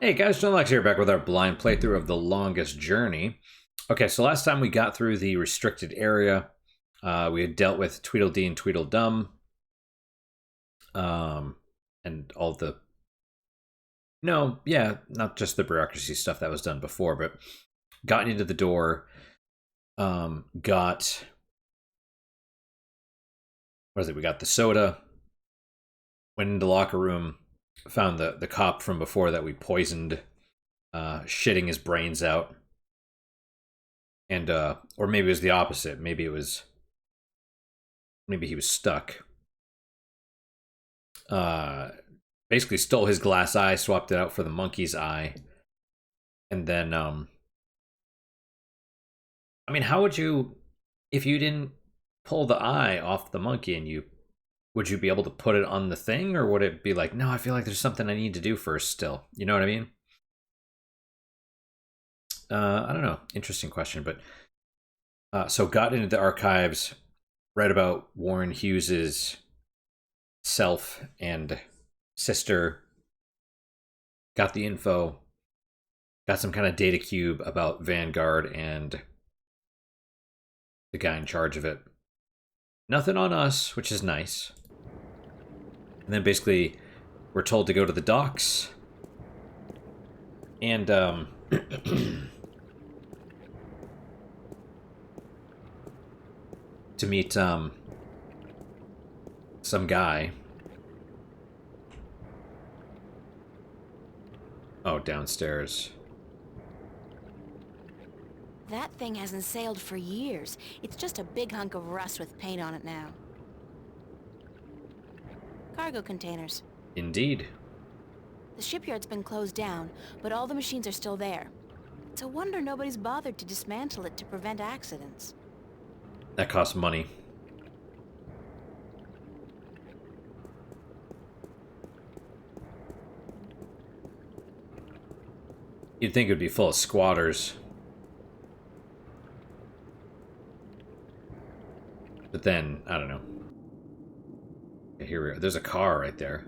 Hey guys, John Lex here, back with our blind playthrough of The Longest Journey. Okay, so last time we got through the restricted area. We had dealt with Tweedledee and Tweedledum. And all the... No, yeah, not just the bureaucracy stuff that was done before, but gotten into the door, got... What is it? We got the soda, went into the locker room, found the cop from before that we poisoned, shitting his brains out. And, or maybe it was the opposite. Maybe he was stuck. Basically stole his glass eye, swapped it out for the monkey's eye. And then, I mean, how would you, if you didn't pull the eye off the monkey and would you be able to put it on the thing? Or would it be like, no, I feel like there's something I need to do first still. You know what I mean? I don't know. Interesting question, but so got into the archives, read about Warren Hughes's self and sister, got the info, got some kind of data cube about Vanguard and the guy in charge of it. Nothing on us, which is nice. And then basically we're told to go to the docks and to meet some guy. Oh, downstairs. That thing hasn't sailed for years. It's just a big hunk of rust with paint on it now. Cargo containers. Indeed. The shipyard's been closed down, but all the machines are still there. It's a wonder nobody's bothered to dismantle it to prevent accidents. That costs money. You'd think it would be full of squatters. But then, I don't know. Okay, here we are. There's a car right there.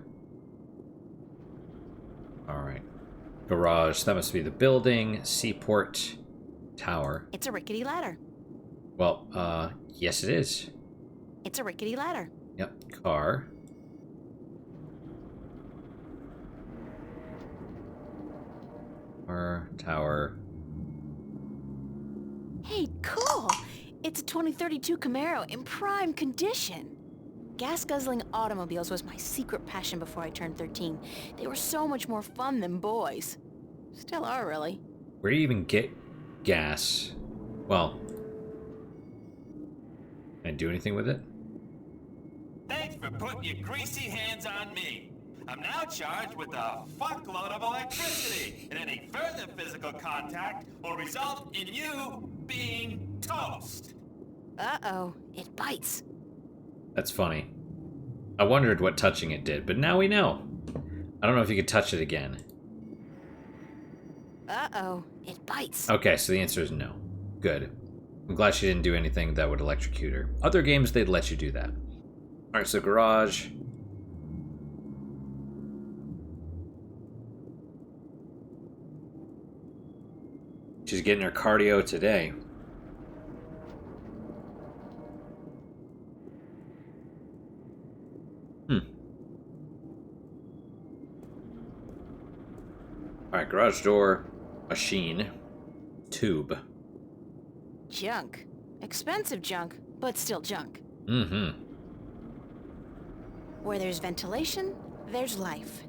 Alright. Garage. That must be the building. Seaport Tower. It's a rickety ladder. Well, yes it is. It's a rickety ladder. Yep. Car. Tower. Hey, cool! It's a 2032 Camaro in prime condition. Gas-guzzling automobiles was my secret passion before I turned 13. They were so much more fun than boys. Still are, really. Where do you even get gas? Well, can I do anything with it? Thanks for putting your greasy hands on me. I'm now charged with a fuckload of electricity, and any further physical contact will result in you being toast. Uh-oh, it bites. That's funny. I wondered what touching it did, but now we know. I don't know if you could touch it again. Uh-oh, it bites. Okay, so the answer is no. Good. I'm glad she didn't do anything that would electrocute her. Other games, they'd let you do that. Alright, so garage. She's getting her cardio today. Alright, garage door. Machine. Tube. Junk. Expensive junk, but still junk. Mm-hmm. Where there's ventilation, there's life.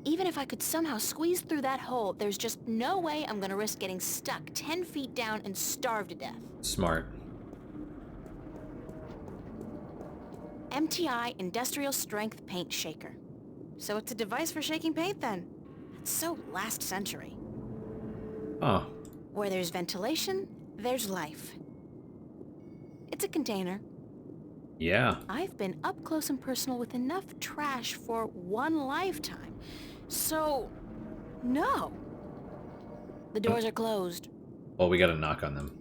Even if I could somehow squeeze through that hole, there's just no way I'm gonna risk getting stuck 10 feet down and starve to death. Smart. MTI Industrial Strength Paint Shaker. So it's a device for shaking paint then? It's so last century. Oh. Where there's ventilation, there's life. It's a container. Yeah. I've been up close and personal with enough trash for one lifetime. So, no. The doors are closed. Well, we gotta knock on them.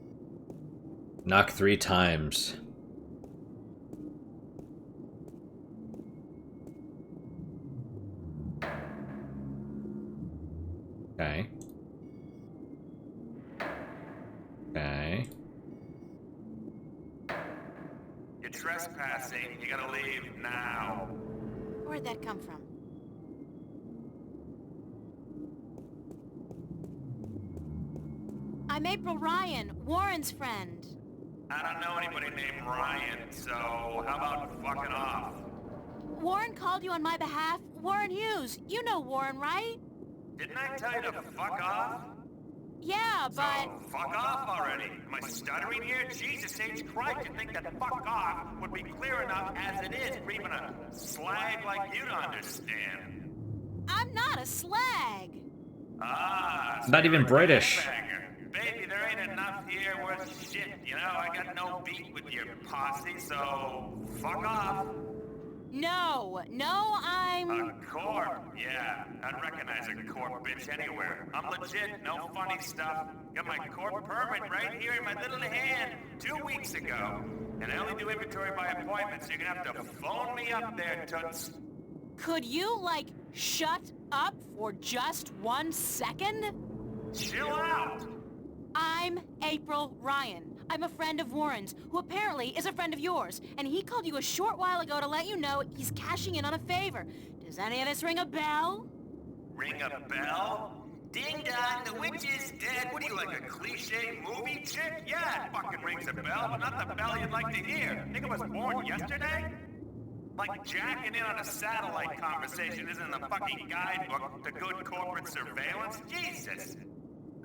Knock 3 times. Okay. Okay. You're trespassing. You gotta leave now. Where'd that come from? I'm April Ryan, Warren's friend. I don't know anybody named Ryan, so how about fucking off? Warren called you on my behalf. Warren Hughes. You know Warren, right? Didn't I tell you to fuck off? Yeah, but... So, fuck off already. Am I stuttering here? Jesus H. Christ, you'd think that fuck off would be clear enough as it is for even a slag like you to understand. I'm not a slag. Ah, so Not you're even a British. gangbanger. Baby, there ain't enough here worth shit. You know, I got no beat with your posse, so fuck off. No, I'm... A corp? Yeah, I'd recognize a corp bitch anywhere. I'm legit, no funny stuff. Got my corp permit right here in my little hand 2 weeks ago. And I only do inventory by appointment, so you're gonna have to phone me up there, toots. Could you, like, shut up for just 1 second? Chill out! I'm April Ryan. I'm a friend of Warren's, who apparently is a friend of yours. And he called you a short while ago to let you know he's cashing in on a favor. Does any of this ring a bell? Ring a bell? Ding dong, the witch is dead. What are you, like a cliche movie chick? Yeah, it fucking rings a bell, but not the bell you'd like to hear. Think I was born yesterday? Like jacking in on a satellite conversation isn't in the fucking guidebook to good corporate surveillance? Jesus!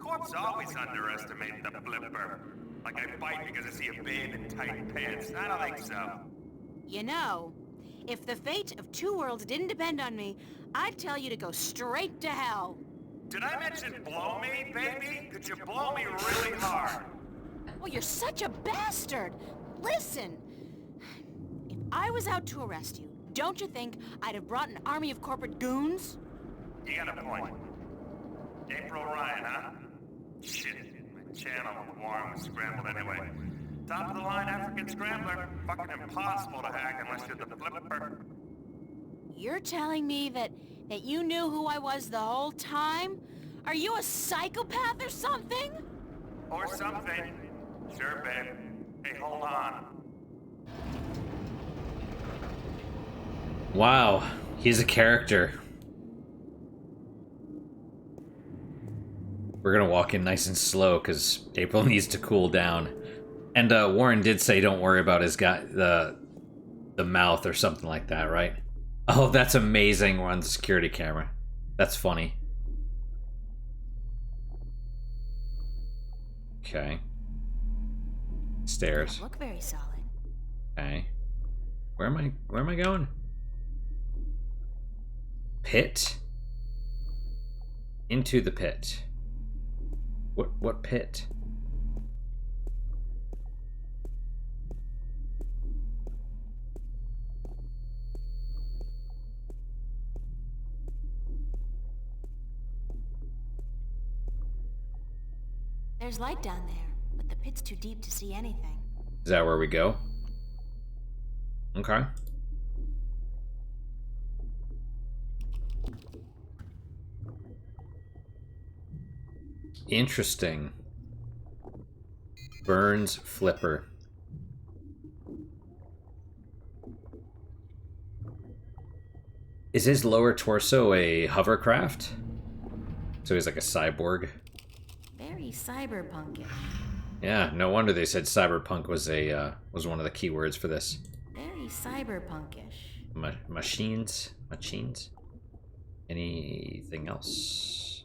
Corps always underestimate the flipper. Like I fight because I see a babe in tight pants. I don't think so. You know, if the fate of 2 worlds didn't depend on me, I'd tell you to go straight to hell. Did I mention blow me, baby? Could you blow me really hard? Oh, you're such a bastard! Listen! If I was out to arrest you, don't you think I'd have brought an army of corporate goons? You got a point. April Ryan, huh? Shit, my channel with Warren was scrambled anyway. Top of the line African scrambler. Fucking impossible to hack unless you're the flipper. You're telling me that you knew who I was the whole time? Are you a psychopath or something? Or something. Sure, babe. Hey, hold on. Wow, he's a character. We're gonna walk in nice and slow because April needs to cool down. And Warren did say don't worry about his guy, the mouth or something like that, right? Oh, that's amazing. We're on the security camera. That's funny. Okay. Stairs. Look very solid. Okay. Where am I going? Pit? Into the pit. What pit? There's light down there, but the pit's too deep to see anything. Is that where we go? Okay. Interesting. Burns flipper. Is his lower torso a hovercraft? So he's like a cyborg? Very cyberpunkish. Yeah, no wonder they said cyberpunk was one of the key words for this. Very cyberpunkish. Machines? Anything else?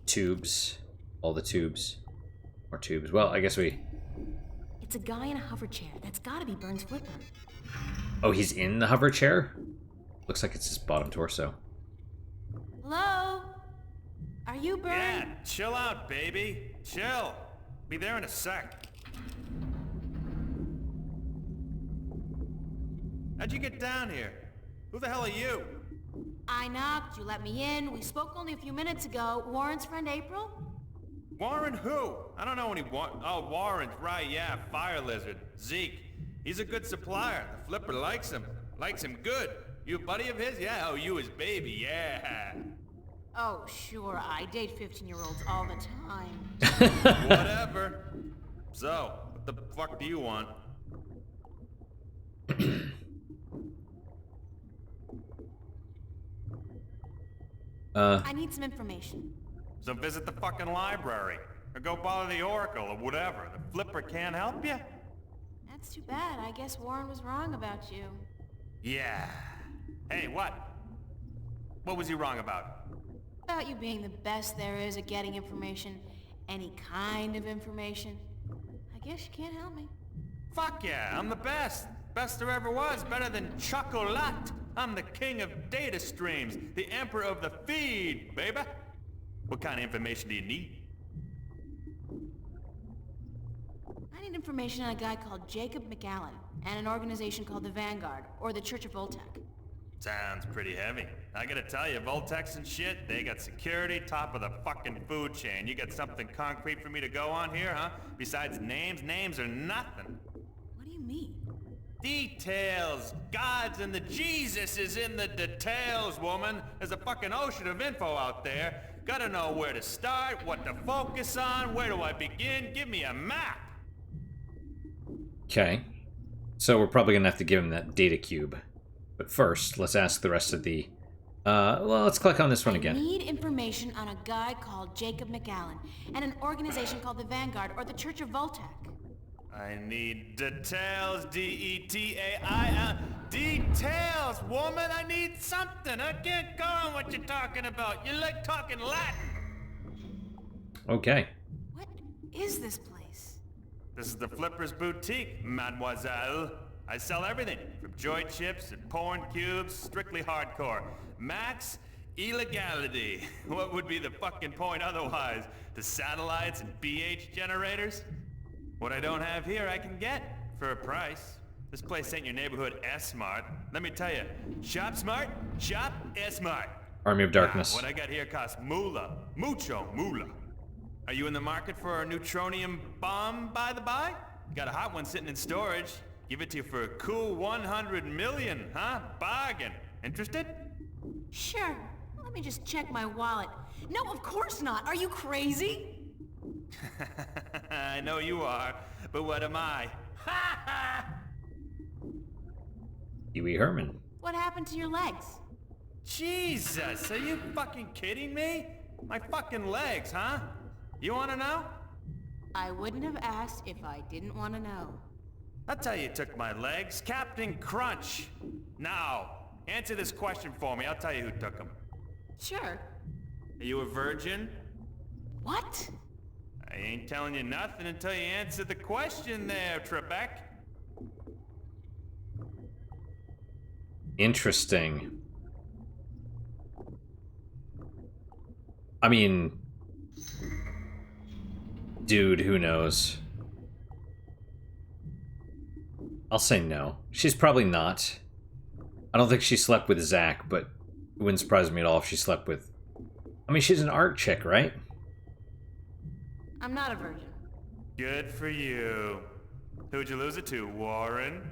Tubes. All the tubes. More tubes. Well, I guess we... It's a guy in a hover chair. That's gotta be Burns' flipper. Oh, he's in the hover chair? Looks like it's his bottom torso. Hello? Are you Burns? Yeah, chill out, baby. Chill. Be there in a sec. How'd you get down here? Who the hell are you? I knocked, you let me in. We spoke only a few minutes ago. Warren's friend April? Warren who? I don't know any Warren, right, yeah, Fire Lizard. Zeke. He's a good supplier. The flipper likes him. Likes him good. You a buddy of his? Yeah, oh, you his baby, yeah. Oh, sure, I date 15-year-olds all the time. Whatever. So, what the fuck do you want? I need some information. So visit the fucking library. Or go bother the Oracle or whatever. The Flipper can't help you? That's too bad. I guess Warren was wrong about you. Yeah. Hey, what? What was he wrong about? About you being the best there is at getting information. Any kind of information. I guess you can't help me. Fuck yeah, I'm the best. Best there ever was. Better than Chocolat. I'm the king of data streams. The emperor of the feed, baby. What kind of information do you need? I need information on a guy called Jacob McAllen and an organization called the Vanguard, or the Church of Voltec. Sounds pretty heavy. I gotta tell you, Voltex and shit, they got security top of the fucking food chain. You got something concrete for me to go on here, huh? Besides names? Names are nothing. What do you mean? Details! Gods and the Jesus is in the details, woman. There's a fucking ocean of info out there. Gotta know where to start, what to focus on, where do I begin? Give me a map! Okay. So we're probably going to have to give him that data cube. But first, let's ask the rest of the... well, let's click on this one I again. need information on a guy called Jacob McAllen and an organization called the Vanguard, or the Church of Voltec. I need details, D-E-T-A-I-L. Details, woman! I need something! I can't go on what you're talking about. You like talking Latin! Okay. What is this place? This is the Flipper's Boutique, mademoiselle. I sell everything, from joy chips and porn cubes, strictly hardcore. Max illegality. What would be the fucking point otherwise? The satellites and BH generators? What I don't have here, I can get for a price. This place ain't your neighborhood S-Mart. Let me tell you, shop smart, shop S-Mart. Army of Darkness. What I got here costs moolah. Mucho moolah. Are you in the market for a neutronium bomb, by the by? Got a hot one sitting in storage. Give it to you for a cool 100 million, huh? Bargain. Interested? Sure. Let me just check my wallet. No, of course not. Are you crazy? I know you are, but what am I? Ha ha! Huey Herman. What happened to your legs? Jesus, are you fucking kidding me? My fucking legs, huh? You wanna know? I wouldn't have asked if I didn't want to know. I'll tell you who took my legs. Captain Crunch. Now, answer this question for me. I'll tell you who took them. Sure. Are you a virgin? What? I ain't telling you nothing until you answer the question there, Trebek. Interesting. I mean... Dude, who knows? I'll say no. She's probably not. I don't think she slept with Zach, but it wouldn't surprise me at all if she slept with... I mean, she's an art chick, right? I'm not a virgin. Good for you. Who'd you lose it to, Warren?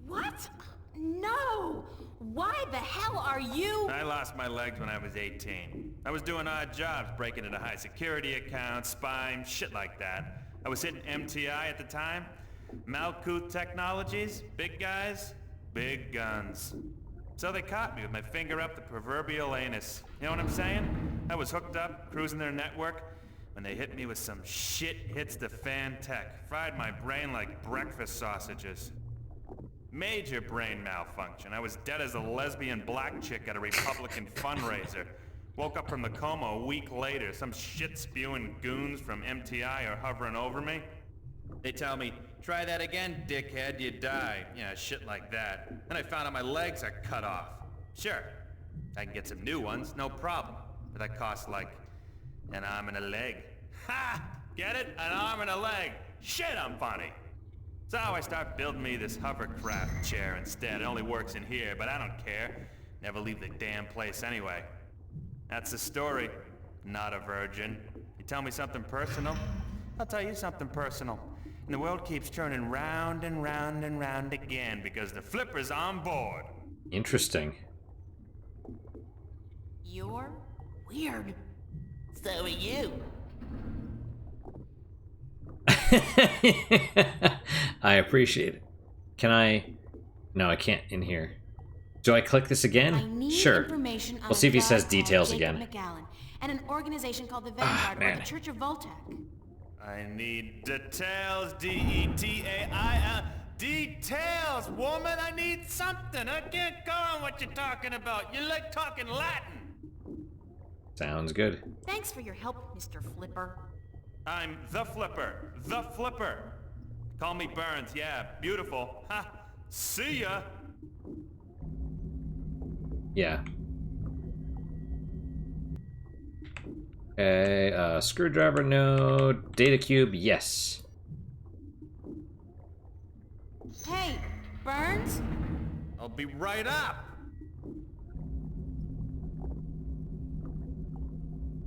What? No! Why the hell are you? I lost my legs when I was 18. I was doing odd jobs, breaking into high security accounts, spying, shit like that. I was hitting MTI at the time. Malkuth Technologies, big guys, big guns. So they caught me with my finger up the proverbial anus. You know what I'm saying? I was hooked up, cruising their network, when they hit me with some shit hits the fan tech. Fried my brain like breakfast sausages. Major brain malfunction. I was dead as a lesbian black chick at a Republican fundraiser. Woke up from the coma a week later. Some shit-spewing goons from MTI are hovering over me. They tell me, try that again, dickhead, you die. Yeah, shit like that. Then I found out my legs are cut off. Sure, I can get some new ones, no problem. But that costs like an arm and a leg. Ha! Get it? An arm and a leg. Shit, I'm funny. So I start building me this hovercraft chair instead. It only works in here, but I don't care. Never leave the damn place anyway. That's the story. Not a virgin. You tell me something personal, I'll tell you something personal. And the world keeps turning round and round and round again because the Flipper's on board. Interesting. You're Weird. So are you. I appreciate it. Can I? No, I can't in here. Do I click this again? I need Sure. information on We'll see if he a guy says called details Jacob again. McAllen and an organization called the Vanguard or man. the Church of Voltac. I need details, D-E-T-A-I-L. Details, woman! I need something! I can't go on what you're talking about. You like talking Latin! Sounds good. Thanks for your help, Mr. Flipper. I'm the Flipper. The Flipper. Call me Burns, yeah, beautiful. Ha! See ya! Yeah. Okay, screwdriver, no. Data cube, yes. Hey, Burns? I'll be right up!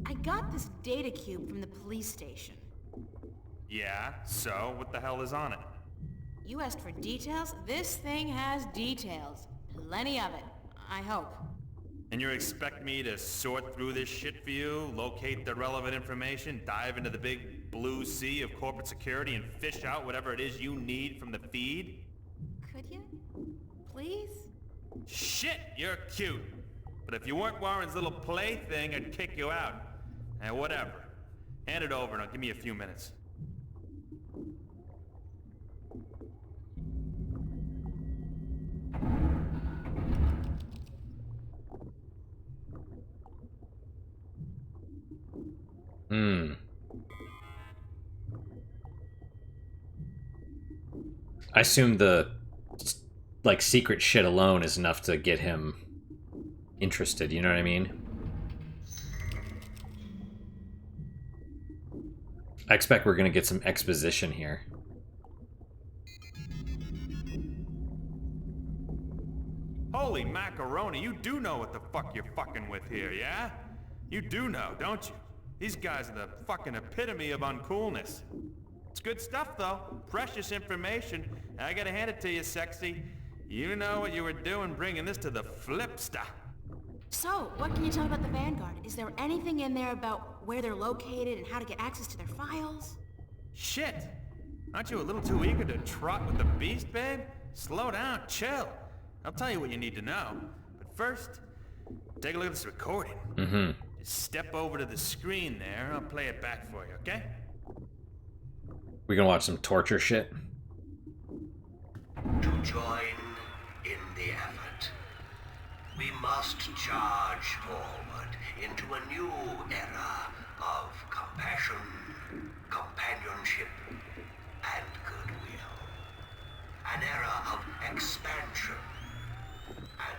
I got this data cube from the police station. Yeah, so what the hell is on it? You asked for details? This thing has details. Plenty of it, I hope. And you expect me to sort through this shit for you, locate the relevant information, dive into the big blue sea of corporate security, and fish out whatever it is you need from the feed? Could you? Please? Shit, you're cute. But if you weren't Warren's little plaything, I'd kick you out. And whatever. Hand it over and give me a few minutes. I assume the, like, secret shit alone is enough to get him interested, you know what I mean? I expect we're gonna get some exposition here. Holy macaroni, you do know what the fuck you're fucking with here, yeah? You do know, don't you? These guys are the fucking epitome of uncoolness. It's good stuff, though. Precious information. I gotta hand it to you, sexy. You know what you were doing bringing this to the Flipster. So, what can you tell me about the Vanguard? Is there anything in there about where they're located and how to get access to their files? Shit! Aren't you a little too eager to trot with the beast, babe? Slow down, chill. I'll tell you what you need to know. But first, take a look at this recording. Mm-hmm. Just step over to the screen there, I'll play it back for you, okay? We gonna watch some torture shit? To join in the effort, we must charge forward into a new era of compassion, companionship, and goodwill. An era of expansion and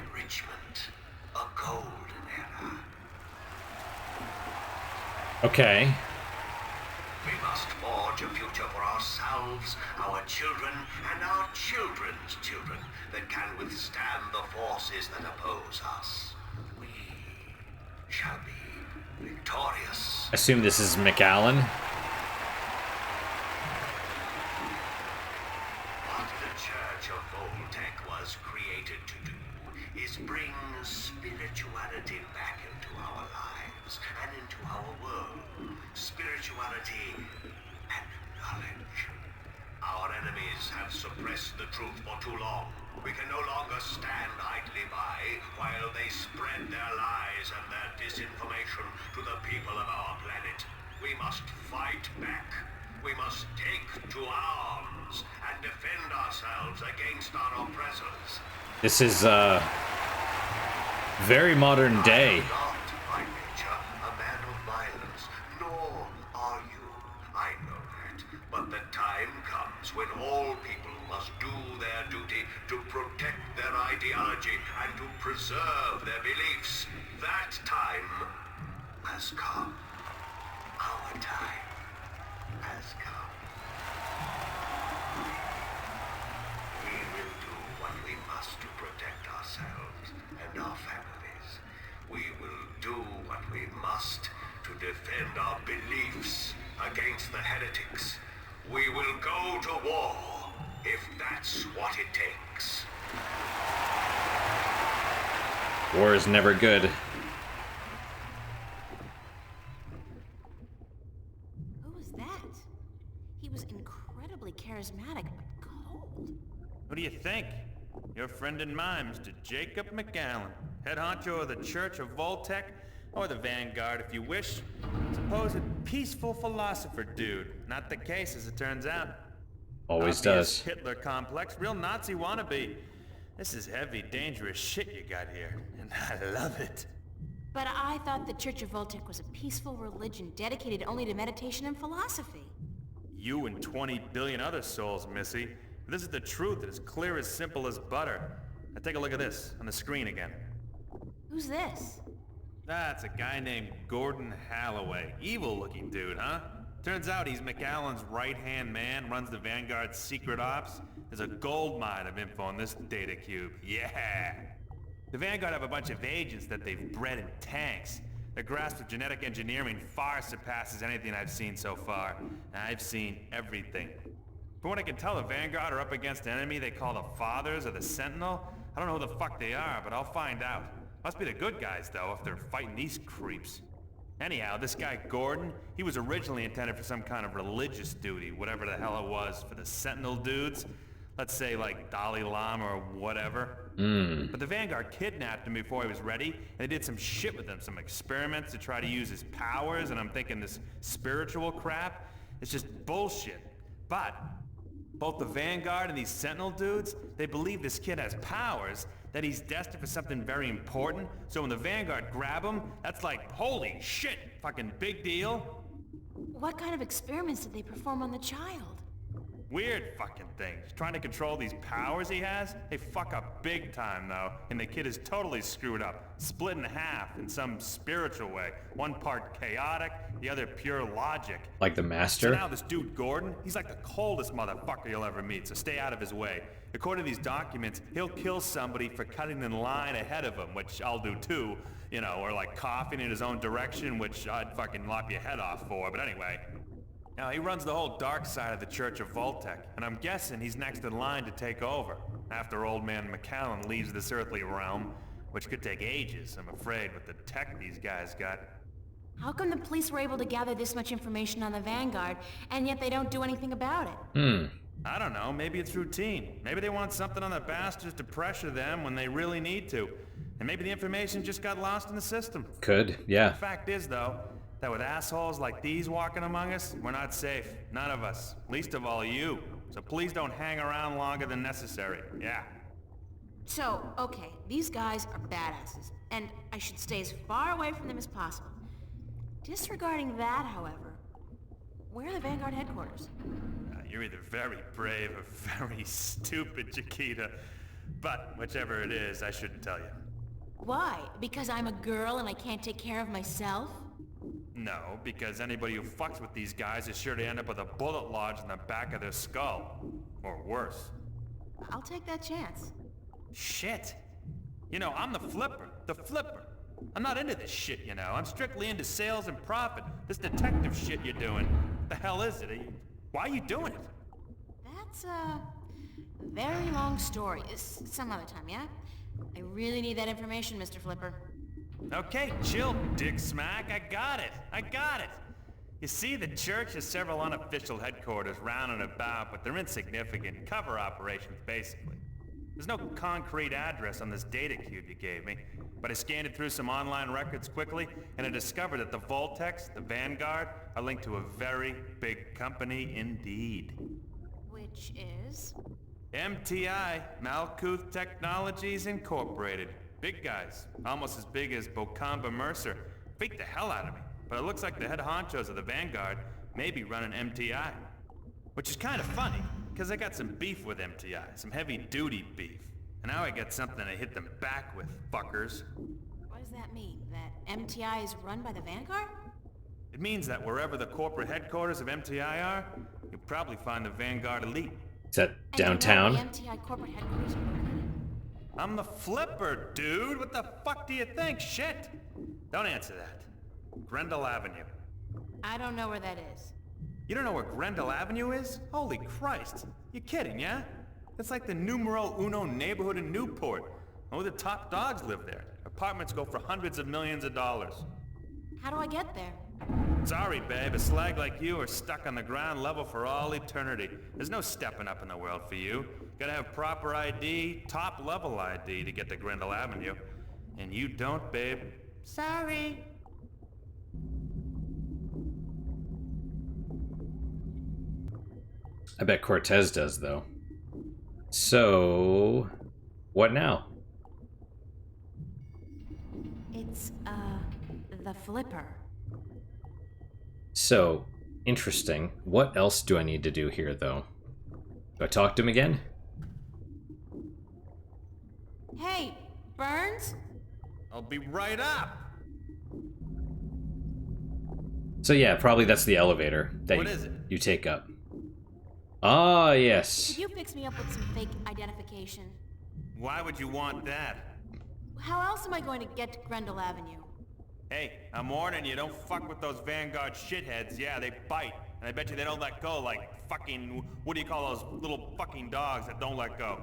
enrichment. A golden era. Okay. We must forge a future for ourselves, our children, and our children's children that can withstand the forces that oppose us. We shall be victorious. Assume this is McAllen. What the Church of Voltac was created to do is bring spirituality back into our lives and into our world. Spirituality and knowledge. Our enemies have suppressed the truth for too long. We can no longer stand idly by while they spread their lies and their disinformation to the people of our planet. We must fight back. We must take to arms and defend ourselves against our oppressors. This is, very modern day. I am not by nature a man of violence, nor are you. I know that. But the time comes when all people must do their duty to protect their ideology and to preserve their beliefs. That time has come. Our time has come. We will do what we must to protect ourselves and our families. We will do what we must to defend our beliefs against the heretics. We will go to war if that's what it takes. War is never good. was incredibly charismatic, but cold. What do you think? Your friend and mine, Mr. Jacob McAllen, head honcho of the Church of Voltec, or the Vanguard if you wish. Supposed peaceful philosopher dude. Not the case, as it turns out. Always Obvious does. Hitler complex, real Nazi wannabe. This is heavy, dangerous shit you got here, and I love it. But I thought the Church of Voltec was a peaceful religion dedicated only to meditation and philosophy. You and 20 billion other souls, Missy. This is the truth, it's clear as simple as butter. Now take a look at this, on the screen again. Who's this? That's a guy named Gordon Halloway. Evil-looking dude, huh? Turns out he's McAllen's right-hand man, runs the Vanguard's secret ops. There's a gold mine of info on this data cube. Yeah! The Vanguard have a bunch of agents that they've bred in tanks. Their grasp of genetic engineering far surpasses anything I've seen so far. I've seen everything. From what I can tell, the Vanguard are up against an enemy they call the Fathers or the Sentinel. I don't know who the fuck they are, but I'll find out. Must be the good guys, though, if they're fighting these creeps. Anyhow, this guy Gordon, he was originally intended for some kind of religious duty, whatever the hell it was, for the Sentinel dudes. Let's say, like, Dalai Lama or whatever. But the Vanguard kidnapped him before he was ready, and they did some shit with him, some experiments to try to use his powers, and I'm thinking this spiritual crap, it's just bullshit. But both the Vanguard and these Sentinel dudes, they believe this kid has powers, that he's destined for something very important, so when the Vanguard grab him, that's like, holy shit, fucking big deal. What kind of experiments did they perform on the child? Weird fucking things. Trying to control these powers he has, they fuck up big time though, and the kid is totally screwed up, split in half in some spiritual way. One part chaotic, the other pure logic. Like the So master? now this dude Gordon, he's like the coldest motherfucker you'll ever meet, so stay out of his way. According to these documents, he'll kill somebody for cutting in line ahead of him, which I'll do too, you know, or like coughing in his own direction, which I'd fucking lop your head off for, but anyway. Now, he runs the whole dark side of the Church of Voltec, and I'm guessing he's next in line to take over, after old man McAllen leaves this earthly realm, which could take ages, I'm afraid, with the tech these guys got. How come the police were able to gather this much information on the Vanguard, and yet they don't do anything about it? I don't know, maybe it's routine. Maybe they want something on the bastards to pressure them when they really need to. And maybe the information just got lost in the system. Could, yeah. The fact is, though, that with assholes like these walking among us, we're not safe. None of us. Least of all you. So please don't hang around longer than necessary. Yeah. So, okay, these guys are badasses, and I should stay as far away from them as possible. Disregarding that, however, where are the Vanguard headquarters? You're either very brave or very stupid, Chiquita. But whichever it is, I shouldn't tell you. Why? Because I'm a girl and I can't take care of myself? No, because anybody who fucks with these guys is sure to end up with a bullet lodged in the back of their skull. Or worse. I'll take that chance. Shit. You know, I'm the flipper. The flipper. I'm not into this shit, you know. I'm strictly into sales and profit. This detective shit you're doing. What the hell is it? Why are you doing it? That's a very long story. Some other time, yeah? I really need that information, Mr. Flipper. Okay, chill, dick smack. I got it. You see, the church has several unofficial headquarters round and about, but they're insignificant cover operations, basically. There's no concrete address on this data cube you gave me, but I scanned it through some online records quickly, and I discovered that the Voltex, the Vanguard, are linked to a very big company indeed. Which is? MTI, Malkuth Technologies Incorporated. Big guys, almost as big as Bocamba Mercer. Freaked the hell out of me, but it looks like the head honchos of the Vanguard may be running MTI. Which is kind of funny, because I got some beef with MTI, some heavy-duty beef. And now I got something to hit them back with, fuckers. What does that mean? That MTI is run by the Vanguard? It means that wherever the corporate headquarters of MTI are, you'll probably find the Vanguard elite. Is that And you know downtown? where the MTI corporate headquarters are located? I'm the flipper, dude! What the fuck do you think? Shit! Don't answer that. Grendel Avenue. I don't know where that is. You don't know where Grendel Avenue is? Holy Christ. You kidding, yeah? It's like the numero uno neighborhood in Newport. Only the top dogs live there. Apartments go for hundreds of millions of dollars. How do I get there? Sorry, babe. A slag like you are stuck on the ground level for all eternity. There's no stepping up in the world for you. Gotta have proper ID, top-level ID to get to Grendel Avenue. And you don't, babe. Sorry. I bet Cortez does, though. So, what now? It's, the flipper. So, interesting. What else do I need to do here, though? Do I talk to him again? Hey, Burns? I'll be right up. So yeah, probably that's the elevator that What is it? you take up. Ah, yes. Could you fix me up with some fake identification? Why would you want that? How else am I going to get to Grendel Avenue? Hey, I'm warning you, don't fuck with those Vanguard shitheads. Yeah, they bite. And I bet you they don't let go like fucking... What do you call those little fucking dogs that don't let go?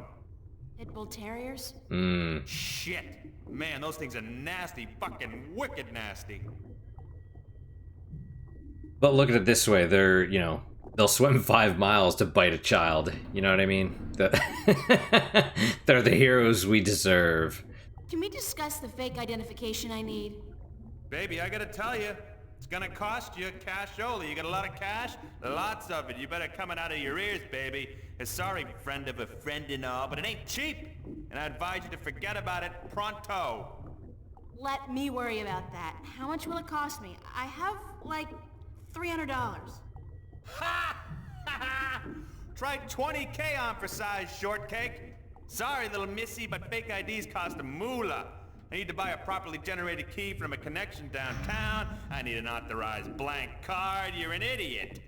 Pit Bull Terriers? Shit. Man, those things are nasty. Fucking wicked nasty. But look at it this way, they're, you know, they'll swim 5 miles to bite a child. You know what I mean? They're the heroes we deserve. Can we discuss the fake identification I need? Baby, I gotta tell you, it's gonna cost you cashola. You got a lot of cash? Lots of it. You better come it out of your ears, baby. Sorry, friend of a friend and all, but it ain't cheap. And I advise you to forget about it pronto. Let me worry about that. How much will it cost me? I have, like, $300. Ha! Try 20K on for size shortcake. Sorry, little missy, but fake IDs cost a moolah. I need to buy a properly generated key from a connection downtown. I need an authorized blank card. You're an idiot.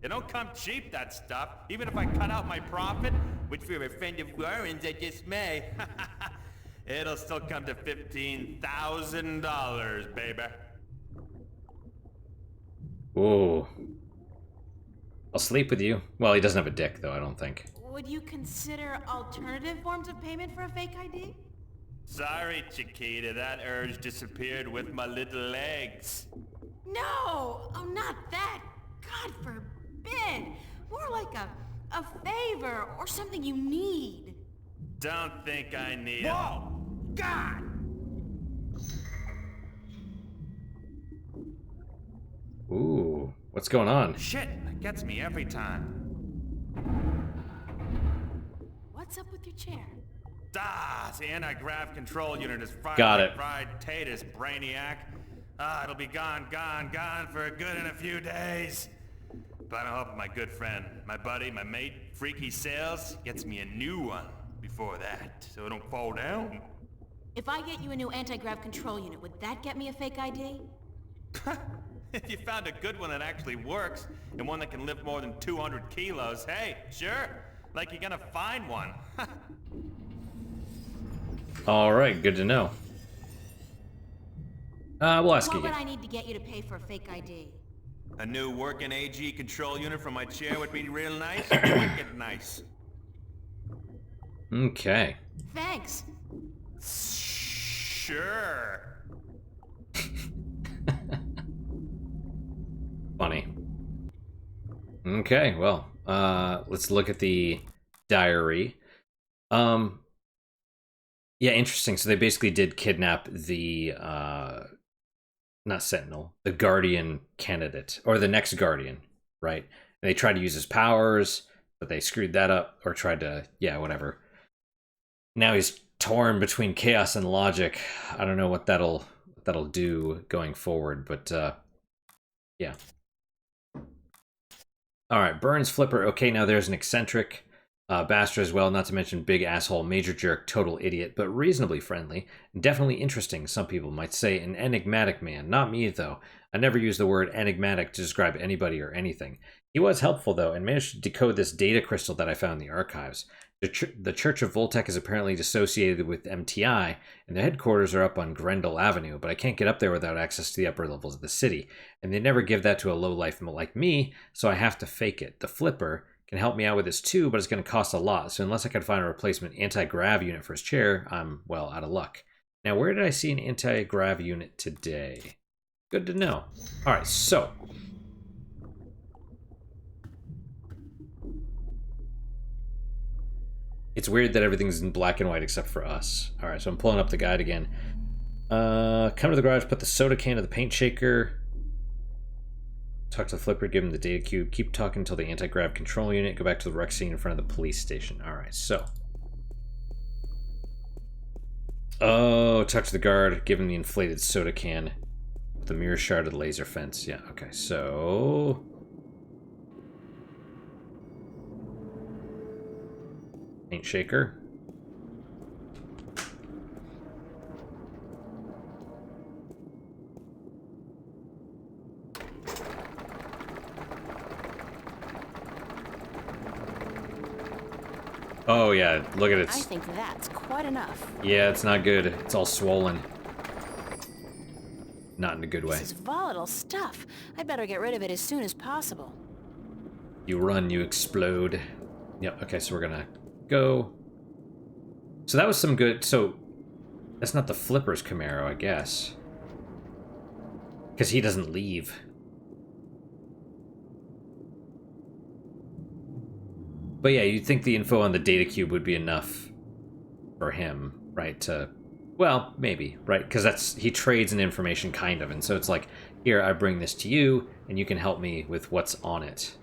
It don't come cheap, that stuff. Even if I cut out my profit, which for a friend of Warren's I just may, it'll still come to $15,000, baby. Whoa. I'll sleep with you. Well, he doesn't have a dick, though, I don't think. Would you consider alternative forms of payment for a fake ID? Sorry, Chiquita, that urge disappeared with my little legs. No! Oh, not that! God forbid! More like a favor or something you need. Don't think I need it. Whoa! God! Ooh, what's going on? Shit, that gets me every time. What's up with your chair? Ah, the anti-grav control unit is fried Got like it. fried taters, brainiac. Ah, it'll be gone for good in a few days. But I hope my good friend, my buddy, my mate, Freaky Sales, gets me a new one before that, so it don't fall down. If I get you a new anti-grav control unit, would that get me a fake ID? If you found a good one that actually works, and one that can lift more than 200 kilos, hey, sure. Like you're gonna find one. Alright, good to know. We'll ask What you would again. I need to get you to pay for a fake ID? A new working AG control unit for my chair would be real nice. Wicked nice. Okay. Thanks. Sure. Funny. Okay, well, let's look at the diary. Yeah, interesting. So they basically did kidnap the, not Sentinel, the Guardian candidate, or the next Guardian, right? And they tried to use his powers, but they screwed that up, or tried to, yeah, whatever. Now he's torn between chaos and logic. I don't know what that'll do going forward, but, yeah. All right, Burns, Flipper. Okay, now there's an eccentric bastard as well, not to mention big asshole, major jerk, total idiot, but reasonably friendly. Definitely interesting, some people might say. An enigmatic man. Not me, though. I never use the word enigmatic to describe anybody or anything. He was helpful, though, and managed to decode this data crystal that I found in the archives. The Church of Voltec is apparently dissociated with MTI, and the headquarters are up on Grendel Avenue, but I can't get up there without access to the upper levels of the city, and they never give that to a lowlife like me, so I have to fake it. The Flipper can help me out with this too, but it's going to cost a lot, so unless I can find a replacement anti-grav unit for his chair, I'm, well, out of luck. Now, where did I see an anti-grav unit today? Good to know. All right, so it's weird that everything's in black and white except for us. All right, so I'm pulling up the guide again. Come to the garage, put the soda can to the paint shaker. Talk to the flipper, give him the data cube. Keep talking until the anti-grav control unit. Go back to the wreck scene in front of the police station. All right, so. Oh, talk to the guard, give him the inflated soda can. The mirror shard of the laser fence. Yeah, okay, so. Paint shaker. Oh yeah, look at it. I think that's quite enough. Yeah, it's not good. It's all swollen. Not in a good way. This is volatile stuff. I better get rid of it as soon as possible. You run, you explode. Yep, okay, so we're gonna go. So that was some good... So, that's not the Flipper's Camaro, I guess. Because he doesn't leave. But yeah, you'd think the info on the data cube would be enough for him, right? To, well, maybe, right? Because he trades in information, kind of. And so it's like, here, I bring this to you, and you can help me with what's on it.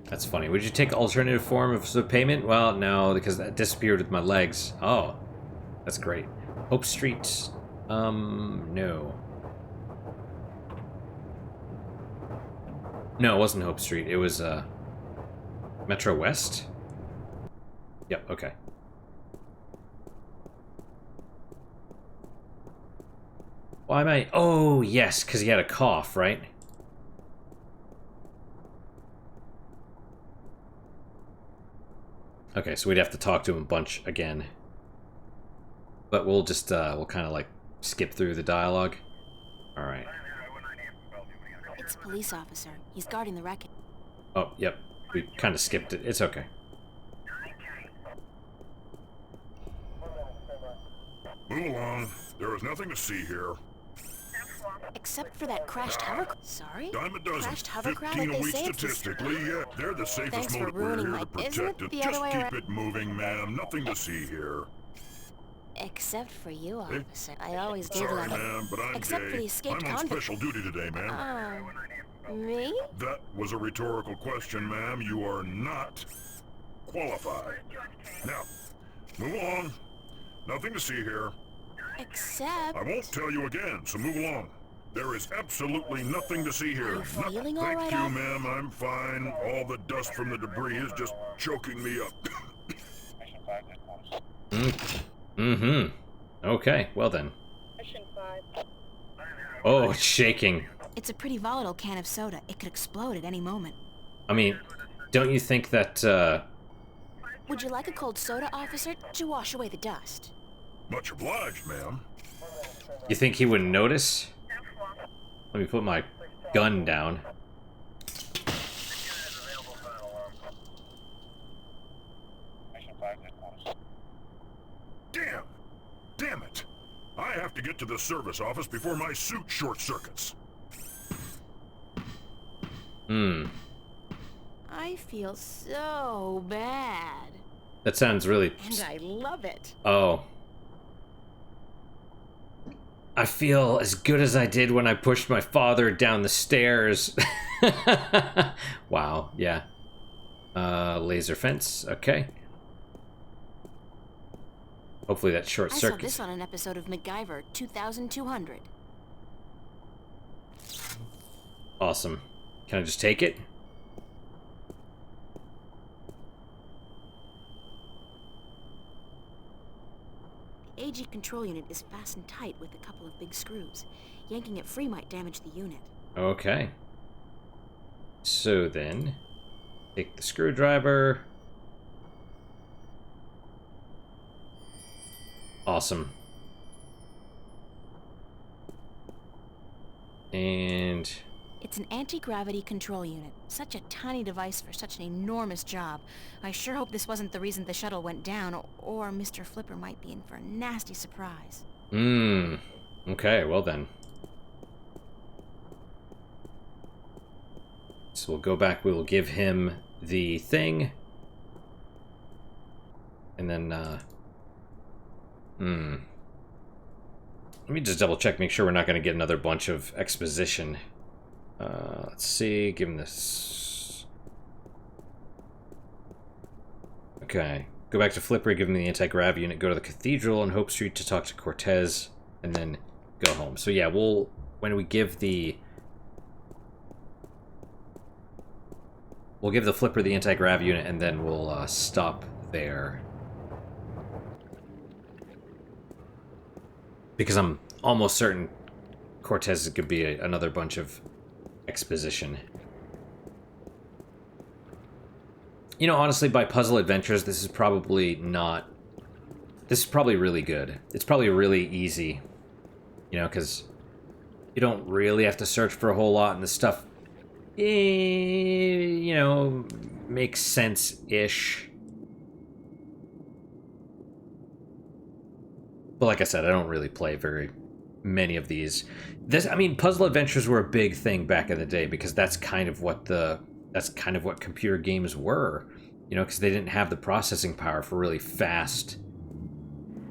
That's funny. Would you take alternative form of the payment? Well, no, because that disappeared with my legs. Oh, that's great. Hope Street. No. No, it wasn't Hope Street. It was, Metro West? Yep, okay. Why am I... Oh, yes, because he had a cough, right? Okay, so we'd have to talk to him a bunch again. But we'll just, we'll kind of like skip through the dialogue. Alright. It's a police officer. He's guarding the wreckage. Oh, yep. We kind of skipped it. It's okay. Move along. There is nothing to see here. Except for that crashed hovercraft. Sorry? Dime a dozen. Crashed hovercraft 15 that a they week say it's a statistically, yeah. They're the safest Thanks for mode. We're ruining here my... to protect Isn't it it. the Just other way keep around? it moving, ma'am. Nothing to see here. Except for you, officer. I always did Sorry, love it. ma'am, but I'm Except gay. for the escaped I'm on convict. special duty today, ma'am. Me? That was a rhetorical question, ma'am. You are not qualified. Now, move along. Nothing to see here. Except... I won't tell you again, so move along. There is absolutely nothing to see here. Are you feeling all Thank right, you, Al? ma'am. I'm fine. All the dust from the debris is just choking me up. Mm-hmm. Okay, well then. Oh, it's shaking. It's a pretty volatile can of soda. It could explode at any moment. I mean, don't you think that, Would you like a cold soda, officer, to wash away the dust? Much obliged, ma'am. you think he wouldn't notice? Let me put my gun down. Damn! Damn it! I have to get to the service office before my suit short circuits. I feel so bad. That sounds really... And I love it. Oh. I feel as good as I did when I pushed my father down the stairs. Wow, yeah. Laser fence, okay. Hopefully that short I saw circuit. this on an episode of MacGyver 2200. Awesome. Can I just take it? The AG control unit is fastened tight with a couple of big screws. Yanking it free might damage the unit. Okay. So then, take the screwdriver. Awesome. And It's an anti-gravity control unit. Such a tiny device for such an enormous job. I sure hope this wasn't the reason the shuttle went down, or Mr. Flipper might be in for a nasty surprise. Okay, well then. So we'll go back, we will give him the thing. And then, let me just double check, make sure we're not going to get another bunch of exposition. Let's see, give him this. Okay, go back to Flipper, give him the anti-grav unit, go to the Cathedral on Hope Street to talk to Cortez, and then go home. So yeah, when we give the... We'll give the Flipper the anti-grav unit, and then we'll stop there. Because I'm almost certain Cortez could be another bunch of exposition. You know, honestly, by puzzle adventures, this is probably not... This is probably really good. It's probably really easy. You know, because you don't really have to search for a whole lot, and the stuff, you know, makes sense-ish. But like I said, I don't really play very many of these. I mean, puzzle adventures were a big thing back in the day because that's kind of what computer games were. You know, because they didn't have the processing power for really fast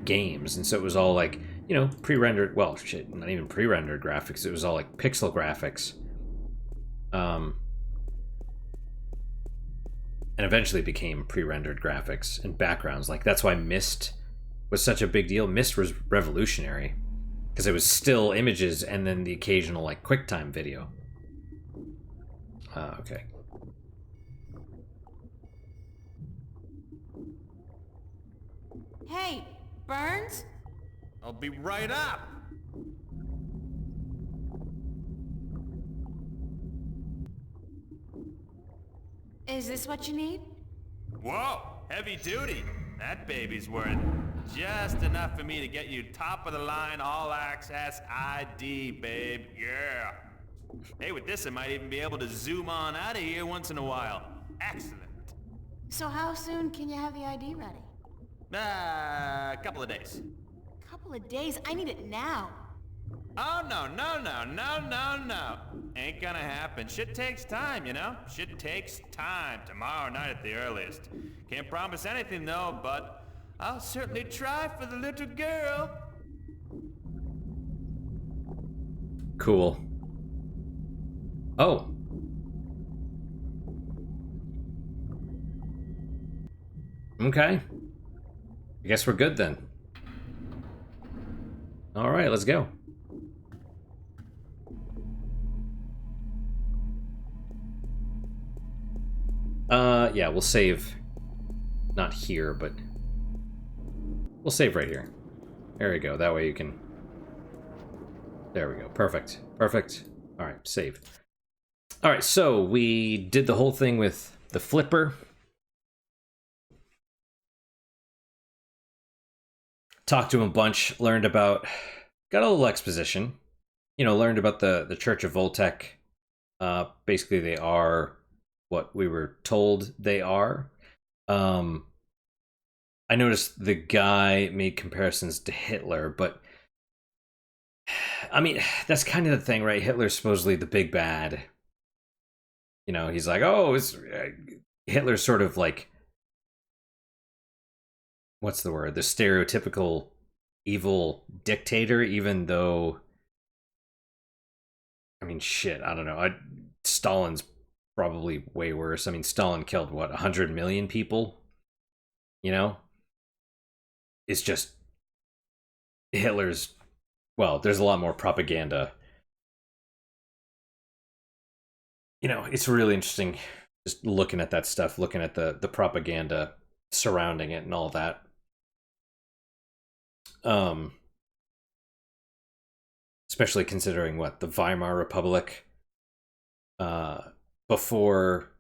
games, and so it was all like, you know, pre-rendered. Well, shit, not even pre-rendered graphics. It was all like pixel graphics. And eventually became pre-rendered graphics and backgrounds. Like that's why Myst was such a big deal. Myst was revolutionary because it was still images and then the occasional like QuickTime video. Okay. Hey, Burns? I'll be right up. Is this what you need? Whoa, heavy duty. That baby's worth just enough for me to get you top of the line all access ID, babe. Yeah. Hey, with this I might even be able to zoom on out of here once in a while. Excellent. So how soon can you have the ID ready? A couple of days. Couple of days? I need it now. Oh, no. Ain't gonna happen. Shit takes time, you know? Shit takes time. Tomorrow night at the earliest. Can't promise anything, though, but I'll certainly try for the little girl. Cool. Oh. Okay. I guess we're good then. All right, let's go. Yeah, we'll save. Not here, but we'll save right here. There we go. That way you can. There we go. Perfect. Perfect. All right, save. All right, so we did the whole thing with the Flipper. Talked to him a bunch, learned about, got a little exposition, you know, learned about the Church of Voltec. Basically, they are what we were told they are. I noticed the guy made comparisons to Hitler, but I mean, that's kind of the thing, right? Hitler's supposedly the big bad. You know, he's like, oh, it's Hitler's sort of like, what's the word? The stereotypical evil dictator, even though, I mean, shit, I don't know. Stalin's probably way worse. I mean, Stalin killed, what, 100 million people? You know? It's just, Hitler's, well, there's a lot more propaganda. You know, it's really interesting just looking at that stuff, looking at the propaganda surrounding it and all that. Especially considering what the Weimar Republic before,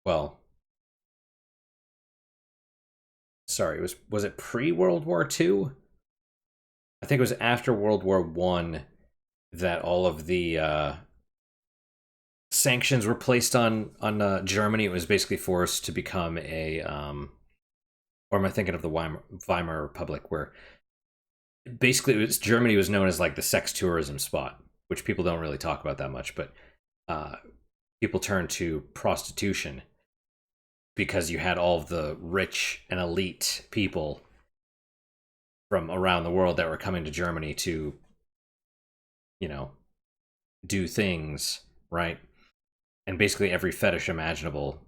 well, sorry, was it pre-World War II? I think it was after World War I that all of the sanctions were placed on Germany. It was basically forced to become a or am I thinking of the Weimar Republic, where basically Germany was known as like the sex tourism spot, which people don't really talk about that much, but people turned to prostitution because you had all of the rich and elite people from around the world that were coming to Germany to, you know, do things, right? And basically every fetish imaginable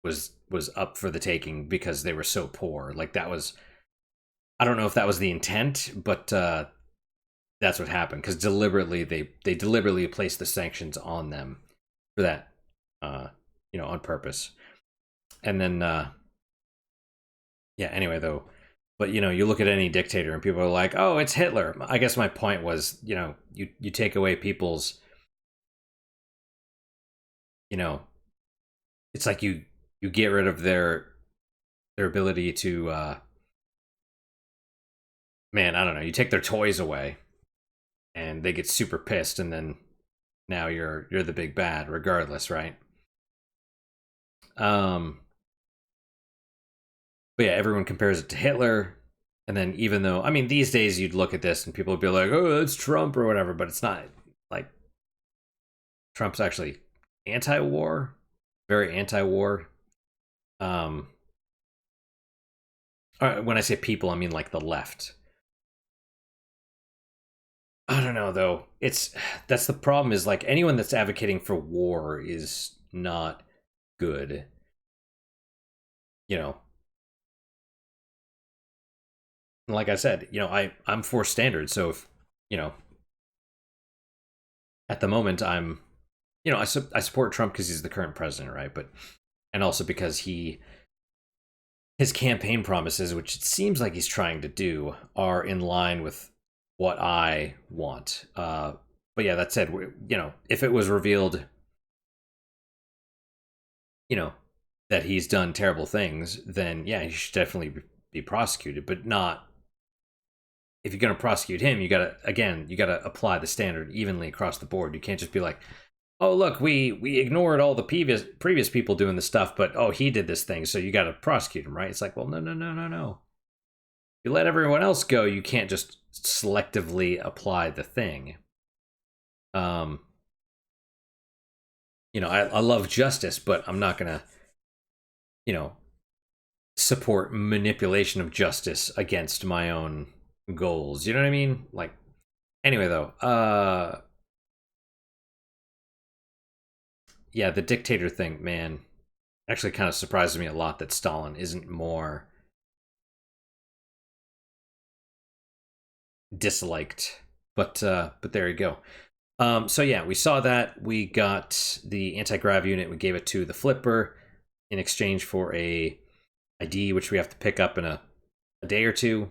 was up for the taking because they were so poor. Like, that was, I don't know if that was the intent, but that's what happened, because deliberately they deliberately placed the sanctions on them for that, on purpose. And then yeah, anyway though, but you look at any dictator and people are like, oh, it's Hitler. I guess my point was, you take away people's, it's like you get rid of their ability to man, I don't know, you take their toys away and they get super pissed, and then now you're the big bad regardless, right? But yeah, everyone compares it to Hitler. And then, even though, I mean, these days you'd look at this and people would be like, oh, that's Trump or whatever, but it's not. Like, Trump's actually anti-war, very anti-war. When I say people, I mean like the left. I don't know though. That's the problem, is like anyone that's advocating for war is not good. Like I said, I'm for standards. So if, at the moment I'm, I support Trump because he's the current president, right? But, and also because his campaign promises, which it seems like he's trying to do, are in line with what I want. But yeah, that said, if it was revealed, that he's done terrible things, then yeah, he should definitely be prosecuted, but not. If you're going to prosecute him, you gotta apply the standard evenly across the board. You can't just be like, oh, look, we ignored all the previous people doing the stuff, but oh, he did this thing, so you gotta prosecute him, right? It's like, well, no. You let everyone else go, you can't just selectively apply the thing. I love justice, but I'm not gonna, support manipulation of justice against my own goals. You know what I mean? Like, anyway though, yeah, the dictator thing, man, actually kind of surprises me a lot that Stalin isn't more disliked. But there you go. So yeah, we saw that. We got the anti-grav unit. We gave it to the Flipper in exchange for a ID, which we have to pick up in a day or two.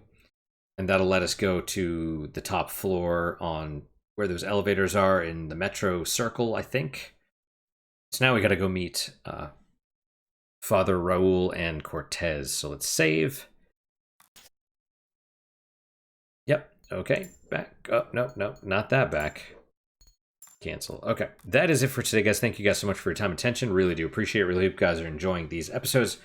And that'll let us go to the top floor on where those elevators are in the metro circle, I think. So now we gotta go meet Father Raul and Cortez. So let's save. Yep, okay, back. Oh, no, not that back. Cancel. Okay, that is it for today, guys. Thank you guys so much for your time and attention. Really do appreciate it. Really hope you guys are enjoying these episodes.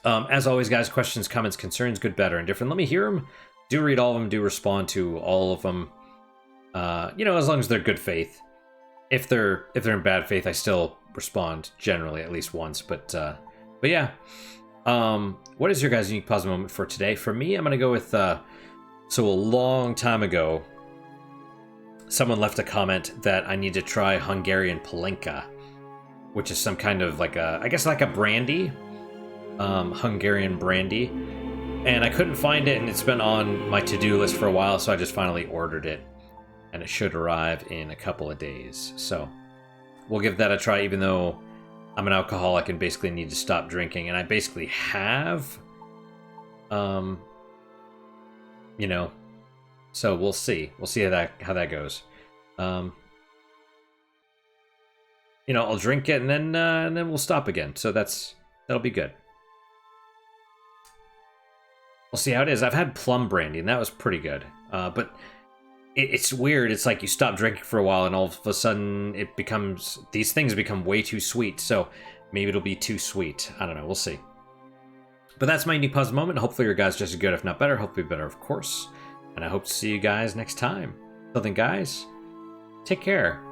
As always, guys, questions, comments, concerns, good, bad, or indifferent, let me hear them. Do read all of them, do respond to all of them. As long as they're good faith. If they're in bad faith, I still respond generally at least once. But yeah. What is your guys' unique positive moment for today? For me, I'm gonna go with so a long time ago, someone left a comment that I need to try Hungarian Palenka, which is some kind of like a brandy. Hungarian brandy, and I couldn't find it, and it's been on my to-do list for a while, so I just finally ordered it, and it should arrive in a couple of days. So we'll give that a try, even though I'm an alcoholic and basically need to stop drinking, and I basically have, so we'll see how that goes. I'll drink it, and then we'll stop again, so that'll be good. We'll see how it is. I've had plum brandy, and that was pretty good. But it's weird. It's like you stop drinking for a while, and all of a sudden these things become way too sweet. So maybe it'll be too sweet. I don't know. We'll see. But that's my unique puzzle moment. Hopefully your guys just as good, if not better. Hopefully better, of course. And I hope to see you guys next time. Till then, guys, take care.